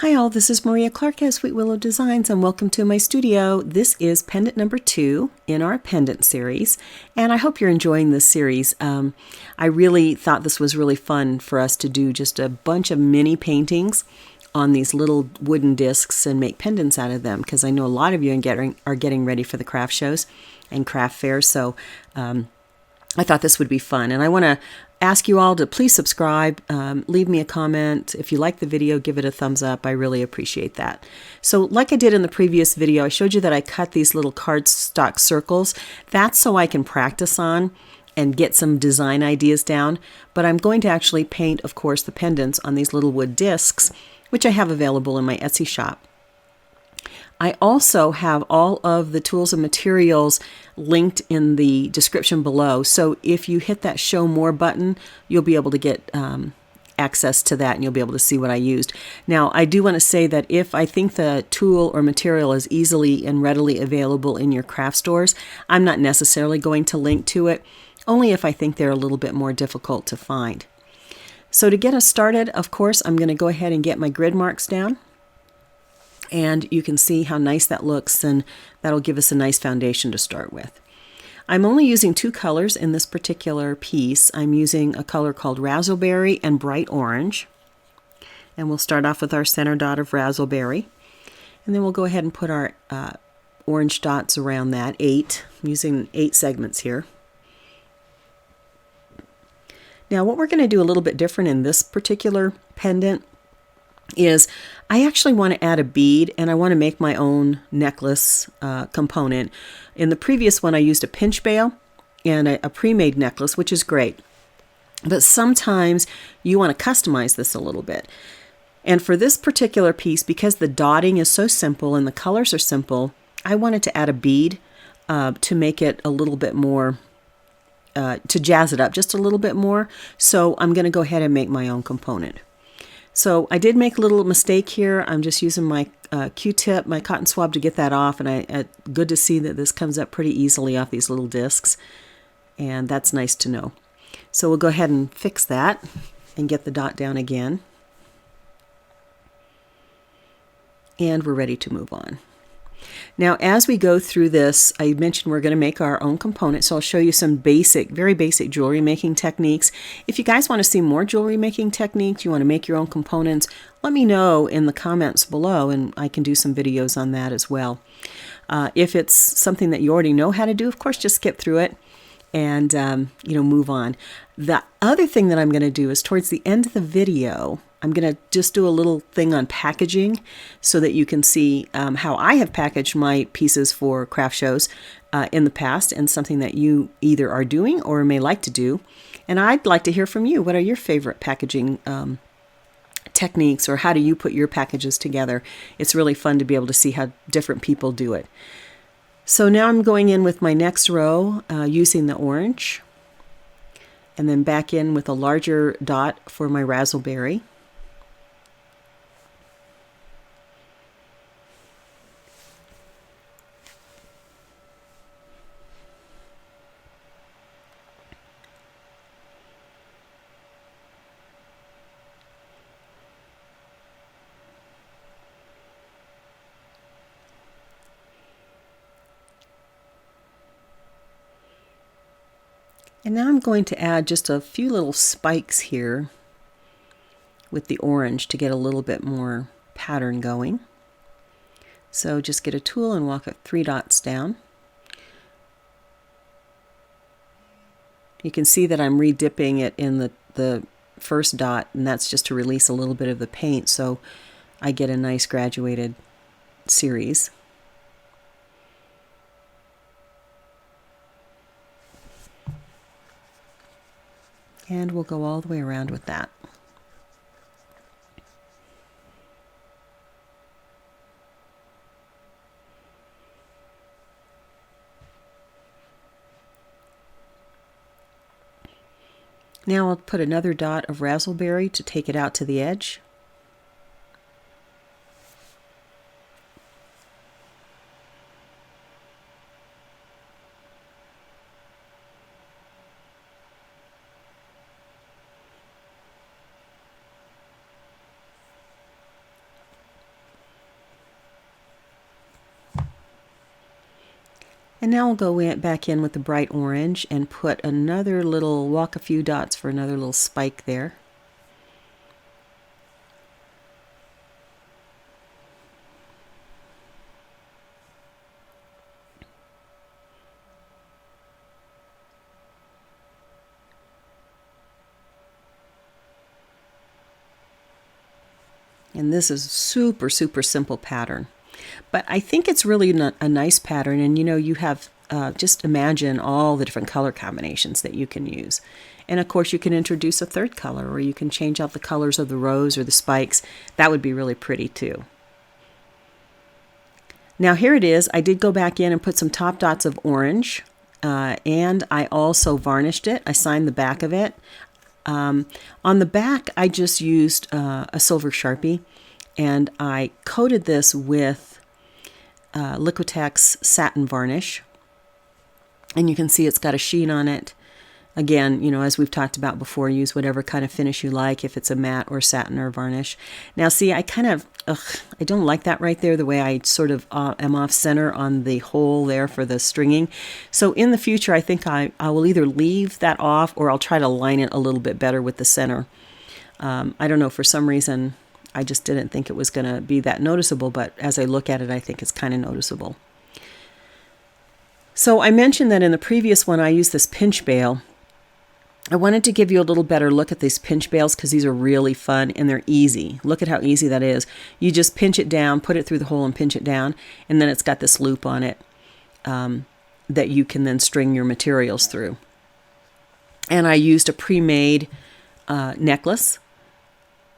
Hi all, this is Maria Clark at Sweet Willow Designs and welcome to my studio. This is pendant number 2 in our pendant series and I hope you're enjoying this series. I really thought this was really fun for us to do just a bunch of mini paintings on these little wooden discs and make pendants out of them because I know a lot of you are getting ready for the craft shows and craft fairs, so I thought this would be fun, and I want to ask you all to please subscribe, leave me a comment. If you like the video, give it a thumbs up. I really appreciate that. So like I did in the previous video, I showed you that I cut these little cardstock circles. That's so I can practice on and get some design ideas down, but I'm going to actually paint, of course, the pendants on these little wood discs, which I have available in my Etsy shop. I also have all of the tools and materials linked in the description below, so if you hit that show more button, you'll be able to get access to that and you'll be able to see what I used. Now, I do want to say that if I think the tool or material is easily and readily available in your craft stores, I'm not necessarily going to link to it, only if I think they're a little bit more difficult to find. So to get us started, of course, I'm going to go ahead and get my grid marks down. And you can see how nice that looks, and that'll give us a nice foundation to start with. I'm only using 2 colors in this particular piece. I'm using a color called razzleberry and bright orange. And we'll start off with our center dot of razzleberry. And then we'll go ahead and put our orange dots around that, 8. I'm using 8 segments here. Now what we're going to do a little bit different in this particular pendant is I actually want to add a bead, and I want to make my own necklace component. In the previous one I used a pinch bail and a pre-made necklace, which is great, but sometimes you want to customize this a little bit. And for this particular piece, because the dotting is so simple and the colors are simple, I wanted to add a bead to make it a little bit more, to jazz it up just a little bit more. So I'm going to go ahead and make my own component. So I did make a little mistake here. I'm just using my Q-tip, my cotton swab, to get that off, and good to see that this comes up pretty easily off these little discs, and that's nice to know. So we'll go ahead and fix that and get the dot down again, and we're ready to move on. Now, as we go through this, I mentioned we're going to make our own components, so I'll show you some basic, very basic jewelry making techniques. If you guys want to see more jewelry making techniques, you want to make your own components, let me know in the comments below, and I can do some videos on that as well. If it's something that you already know how to do, of course, just skip through it and move on. The other thing that I'm going to do is towards the end of the video, I'm going to just do a little thing on packaging so that you can see how I have packaged my pieces for craft shows in the past, and something that you either are doing or may like to do. And I'd like to hear from you. What are your favorite packaging techniques, or how do you put your packages together? It's really fun to be able to see how different people do it. So now I'm going in with my next row using the orange, and then back in with a larger dot for my razzleberry. And now I'm going to add just a few little spikes here with the orange to get a little bit more pattern going. So just get a tool and walk it 3 dots down. You can see that I'm re-dipping it in the first dot, and that's just to release a little bit of the paint so I get a nice graduated series. And we'll go all the way around with that. Now I'll put another dot of razzleberry to take it out to the edge. And now we'll go back in with the bright orange and put another little, walk a few dots for another little spike there. And this is super, super simple pattern. But I think it's really a nice pattern, and you know, you have, just imagine all the different color combinations that you can use. And of course you can introduce a third color, or you can change out the colors of the rows or the spikes. That would be really pretty too. Now here it is. I did go back in and put some top dots of orange, and I also varnished it. I signed the back of it. On the back I just used a silver Sharpie, and I coated this with liquitex satin varnish, and you can see it's got a sheen on it. Again, you know, as we've talked about before, use whatever kind of finish you like, if it's a matte or satin or varnish. Now see, I kind of, I don't like that right there, the way I sort of am off center on the hole there for the stringing. So in the future, I think I will either leave that off, or I'll try to line it a little bit better with the center. I don't know, for some reason, I just didn't think it was going to be that noticeable, but as I look at it, I think it's kind of noticeable. So I mentioned that in the previous one, I used this pinch bail. I wanted to give you a little better look at these pinch bails because these are really fun and they're easy. Look at how easy that is. You just pinch it down, put it through the hole and pinch it down, and then it's got this loop on it that you can then string your materials through. And I used a pre-made necklace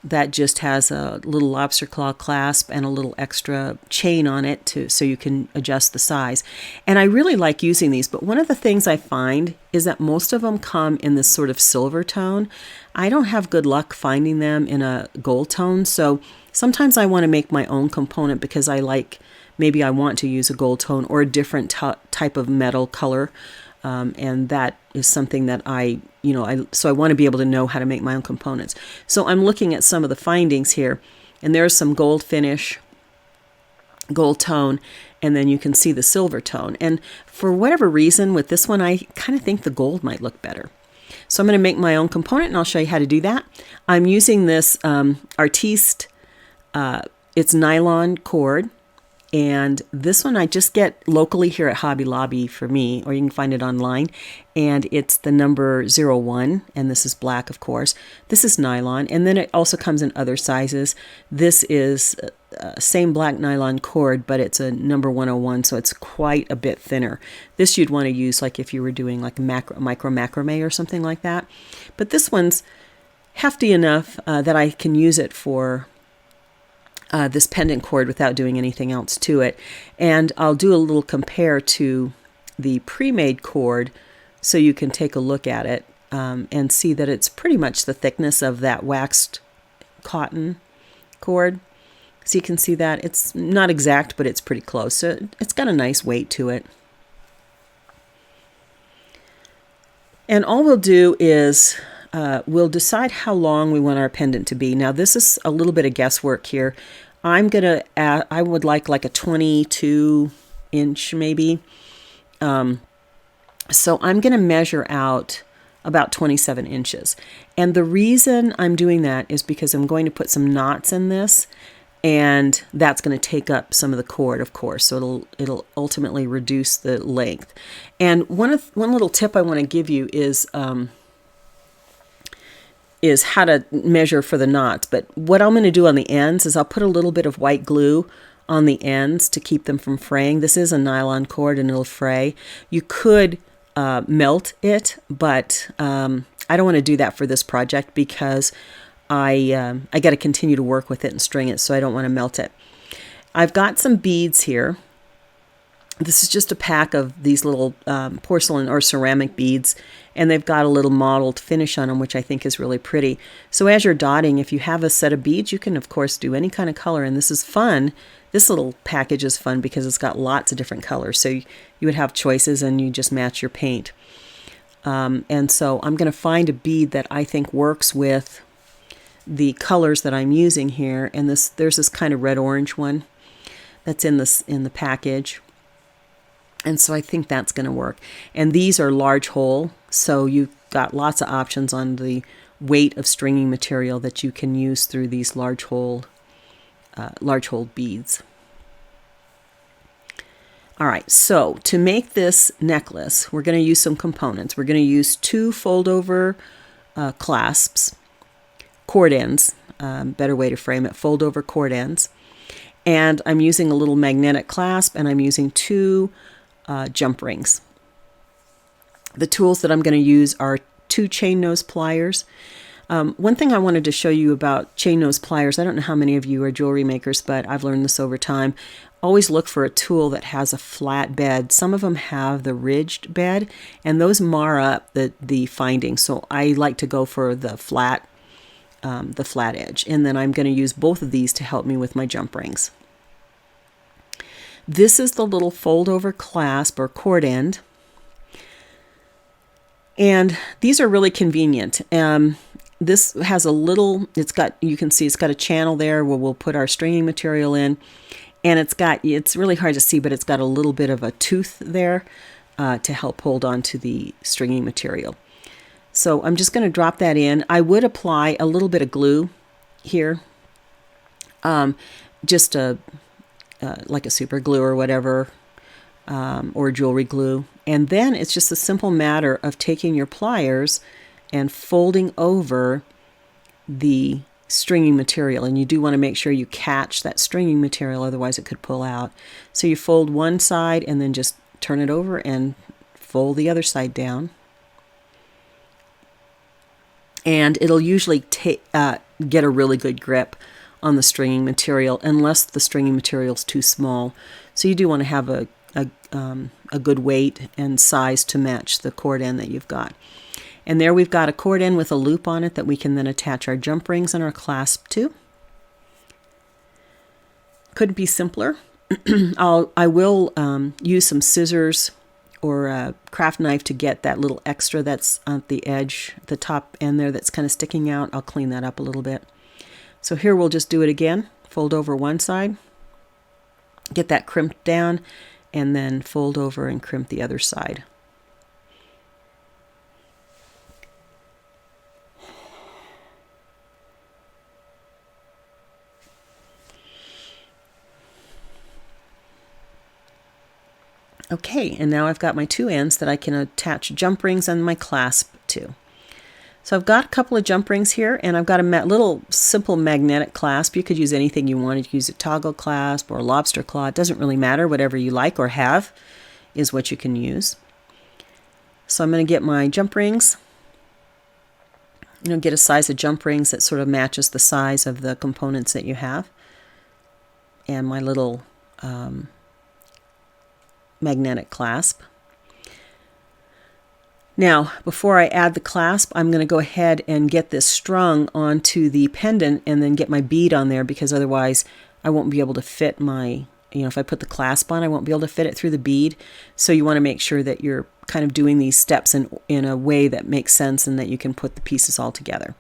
that just has a little lobster claw clasp and a little extra chain on it so you can adjust the size. And I really like using these, but one of the things I find is that most of them come in this sort of silver tone. I don't have good luck finding them in a gold tone, so sometimes I want to make my own component because maybe I want to use a gold tone or a different type of metal color. And that is something that I want to be able to know how to make my own components. So I'm looking at some of the findings here, and there's some gold finish, gold tone, and then you can see the silver tone. And for whatever reason with this one, I kind of think the gold might look better. So I'm going to make my own component, and I'll show you how to do that. I'm using this Artiste, it's nylon cord. And this one I just get locally here at Hobby Lobby for me, or you can find it online. And it's the number 01, and this is black, of course. This is nylon, and then it also comes in other sizes. This is same black nylon cord, but it's a number 101, so it's quite a bit thinner. This you'd want to use like if you were doing like micro macrame or something like that. But this one's hefty enough that I can use it for this pendant cord without doing anything else to it. And I'll do a little compare to the pre-made cord so you can take a look at it and see that it's pretty much the thickness of that waxed cotton cord. So you can see that it's not exact, but it's pretty close. So it's got a nice weight to it. And all we'll do is we'll decide how long we want our pendant to be. Now this is a little bit of guesswork here. I would like a 22 inch maybe. So I'm going to measure out about 27 inches. And the reason I'm doing that is because I'm going to put some knots in this, and that's going to take up some of the cord, of course. So it'll ultimately reduce the length. And one little tip I want to give you is how to measure for the knots. But what I'm going to do on the ends is I'll put a little bit of white glue on the ends to keep them from fraying. This is a nylon cord and it'll fray. You could melt it, but I don't want to do that for this project because I got to continue to work with it and string it, so I don't want to melt it. I've got some beads here. This is just a pack of these little porcelain or ceramic beads, and they've got a little mottled finish on them, which I think is really pretty. So as you're dotting, if you have a set of beads, you can, of course, do any kind of color, and this is fun. This little package is fun because it's got lots of different colors, so you would have choices, and you just match your paint. And so I'm going to find a bead that I think works with the colors that I'm using here, and there's this kind of red-orange one that's in the package. And so I think that's going to work. And these are large hole, so you've got lots of options on the weight of stringing material that you can use through these large hole beads. All right, so to make this necklace, we're going to use some components. We're going to use 2 fold-over clasps, cord ends, better way to frame it, fold-over cord ends. And I'm using a little magnetic clasp, and I'm using 2 jump rings. The tools that I'm going to use are 2 chain nose pliers. One thing I wanted to show you about chain nose pliers, I don't know how many of you are jewelry makers, but I've learned this over time. Always look for a tool that has a flat bed. Some of them have the ridged bed, and those mar up the finding. So I like to go for the flat edge. And then I'm going to use both of these to help me with my jump rings. This is the little fold-over clasp or cord end. And these are really convenient. This has a little, you can see it's got a channel there where we'll put our stringing material in. And it's really hard to see, but it's got a little bit of a tooth there to help hold on to the stringing material. So I'm just going to drop that in. I would apply a little bit of glue here, just like a super glue or whatever, or jewelry glue. And then it's just a simple matter of taking your pliers and folding over the stringing material. And you do want to make sure you catch that stringing material, otherwise it could pull out. So you fold one side and then just turn it over and fold the other side down. And it'll usually get a really good grip on the stringing material, unless the stringing material is too small. So you do want to have a good weight and size to match the cord end that you've got. And there we've got a cord end with a loop on it that we can then attach our jump rings and our clasp to. Couldn't be simpler. I will use some scissors or a craft knife to get that little extra that's on the edge, the top end there that's kind of sticking out. I'll clean that up a little bit. So here we'll just do it again. Fold over one side, get that crimped down, and then fold over and crimp the other side. Okay, and now I've got my 2 ends that I can attach jump rings and my clasp to. So I've got a couple of jump rings here, and I've got a little simple magnetic clasp. You could use anything you wanted. You could use a toggle clasp or a lobster claw. It doesn't really matter. Whatever you like or have is what you can use. So I'm going to get my jump rings. Get a size of jump rings that sort of matches the size of the components that you have. And my little magnetic clasp. Now, before I add the clasp, I'm going to go ahead and get this strung onto the pendant and then get my bead on there, because otherwise I won't be able to fit my, if I put the clasp on, I won't be able to fit it through the bead. So you want to make sure that you're kind of doing these steps in a way that makes sense and that you can put the pieces all together.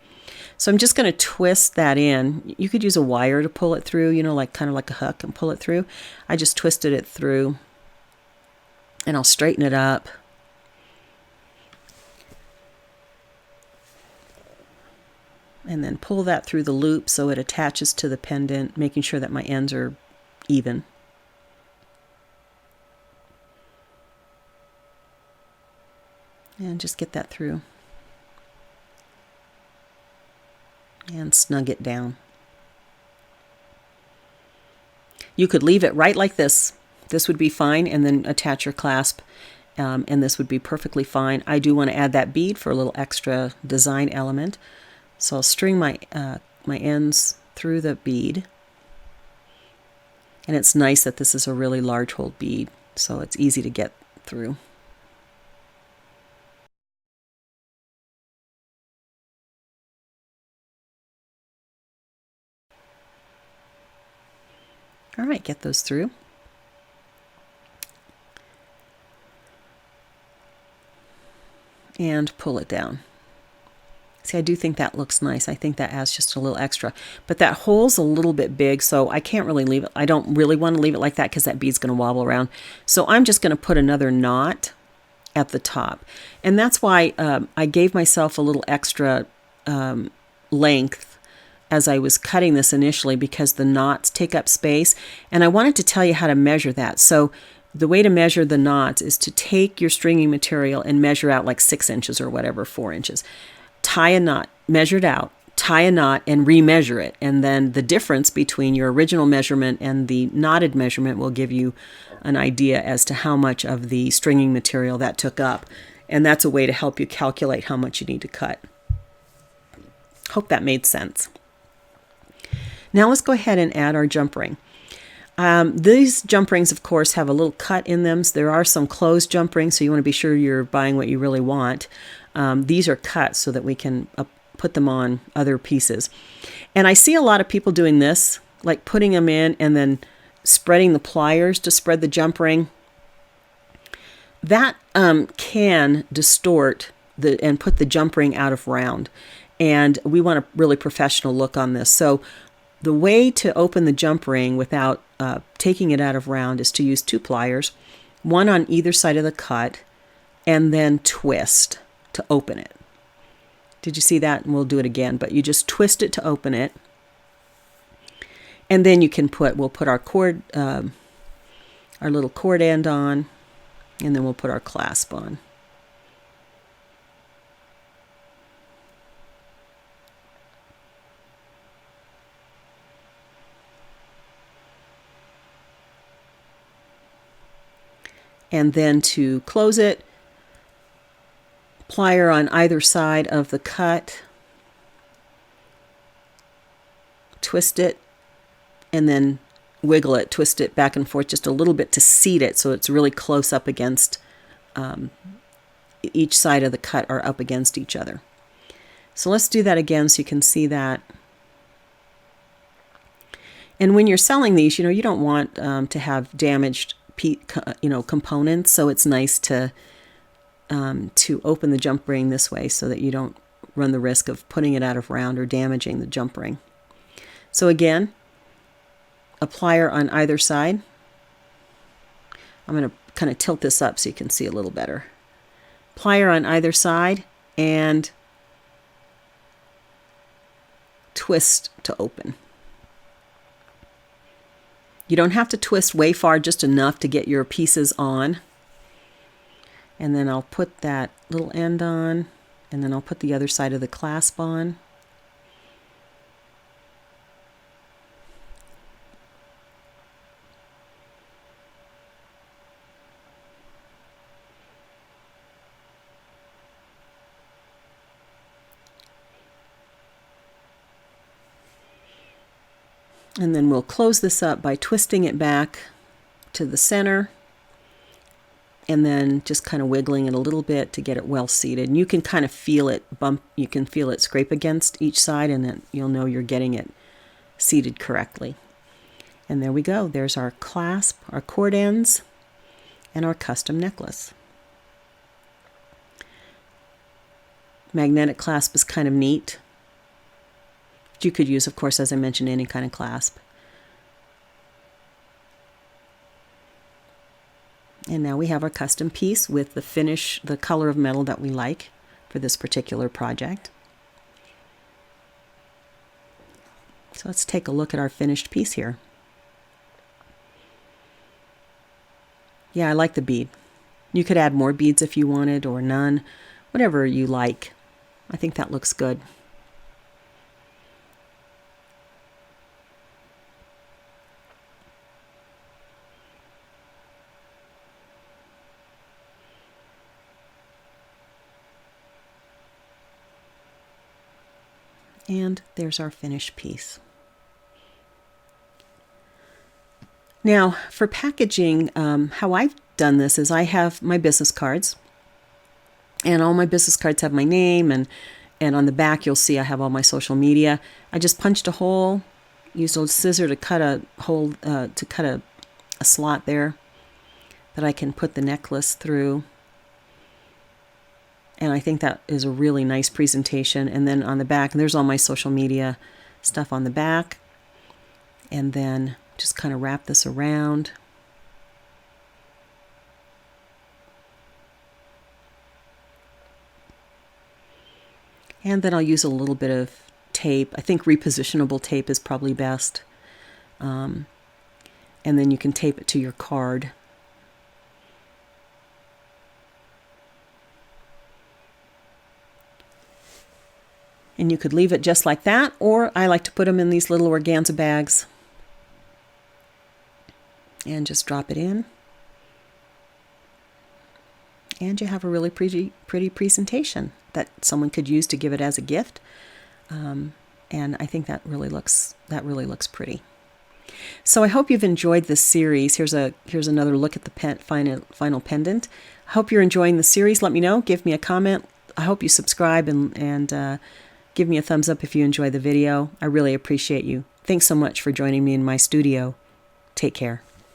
So I'm just going to twist that in. You could use a wire to pull it through, kind of like a hook, and pull it through. I just twisted it through, and I'll straighten it up. And then pull that through the loop so it attaches to the pendant, making sure that my ends are even. And just get that through. And snug it down. You could leave it right like this. This would be fine, and then attach your clasp, and this would be perfectly fine. I do want to add that bead for a little extra design element. So I'll string my ends through the bead. And it's nice that this is a really large hole bead, so it's easy to get through. All right, get those through. And pull it down. See, I do think that looks nice. I think that adds just a little extra. But that hole's a little bit big, so I can't really leave it. I don't really want to leave it like that because that bead's going to wobble around. So I'm just going to put another knot at the top. And that's why I gave myself a little extra length as I was cutting this initially, because the knots take up space. And I wanted to tell you how to measure that. So the way to measure the knots is to take your stringing material and measure out like 6 inches or whatever, 4 inches. Tie a knot, measure it out, tie a knot, and remeasure it. And then the difference between your original measurement and the knotted measurement will give you an idea as to how much of the stringing material that took up. And that's a way to help you calculate how much you need to cut. Hope that made sense. Now let's go ahead and add our jump ring. These jump rings, of course, have a little cut in them. So there are some closed jump rings, so you want to be sure you're buying what you really want. These are cut so that we can put them on other pieces. And I see a lot of people doing this, like putting them in and then spreading the pliers to spread the jump ring. That can distort and put the jump ring out of round. And we want a really professional look on this. So the way to open the jump ring without taking it out of round is to use 2 pliers, one on either side of the cut, and then twist to open it. Did you see that? And we'll do it again, but you just twist it to open it. And then you can we'll put our cord, our little cord end on, and then we'll put our clasp on. And then to close it, plier on either side of the cut, twist it, and then wiggle it, twist it back and forth just a little bit to seat it so it's really close up against each side of the cut are up against each other. So let's do that again so you can see that. And when you're selling these, you don't want to have damaged components, so it's nice to open the jump ring this way so that you don't run the risk of putting it out of round or damaging the jump ring. So again, a plier on either side. I'm going to kind of tilt this up so you can see a little better. Plier on either side and twist to open. You don't have to twist way far, just enough to get your pieces on. And then I'll put that little end on, and then I'll put the other side of the clasp on. And then we'll close this up by twisting it back to the center and then just kind of wiggling it a little bit to get it well seated. And you can kind of feel it bump, you can feel it scrape against each side, and then you'll know you're getting it seated correctly. And there we go. There's our clasp, our cord ends, and our custom necklace. Magnetic clasp is kind of neat. You could use, of course, as I mentioned, any kind of clasp. And now we have our custom piece with the finish, the color of metal that we like for this particular project. So let's take a look at our finished piece here. Yeah, I like the bead. You could add more beads if you wanted, or none, whatever you like. I think that looks good. And there's our finished piece. Now, for packaging, how I've done this is I have my business cards, and all my business cards have my name, and on the back you'll see I have all my social media. I just punched a hole, used a scissor to cut a hole, to cut a slot there that I can put the necklace through. And I think that is a really nice presentation. And then on the back, there's all my social media stuff on the back. And then just kind of wrap this around. And then I'll use a little bit of tape. I think repositionable tape is probably best. And then you can tape it to your card. And you could leave it just like that, or I like to put them in these little organza bags. And just drop it in. And you have a really pretty presentation that someone could use to give it as a gift. And I think that really looks pretty. So I hope you've enjoyed this series. Here's another look at the final pendant. I hope you're enjoying the series. Let me know. Give me a comment. I hope you subscribe and give me a thumbs up if you enjoy the video. I really appreciate you. Thanks so much for joining me in my studio. Take care.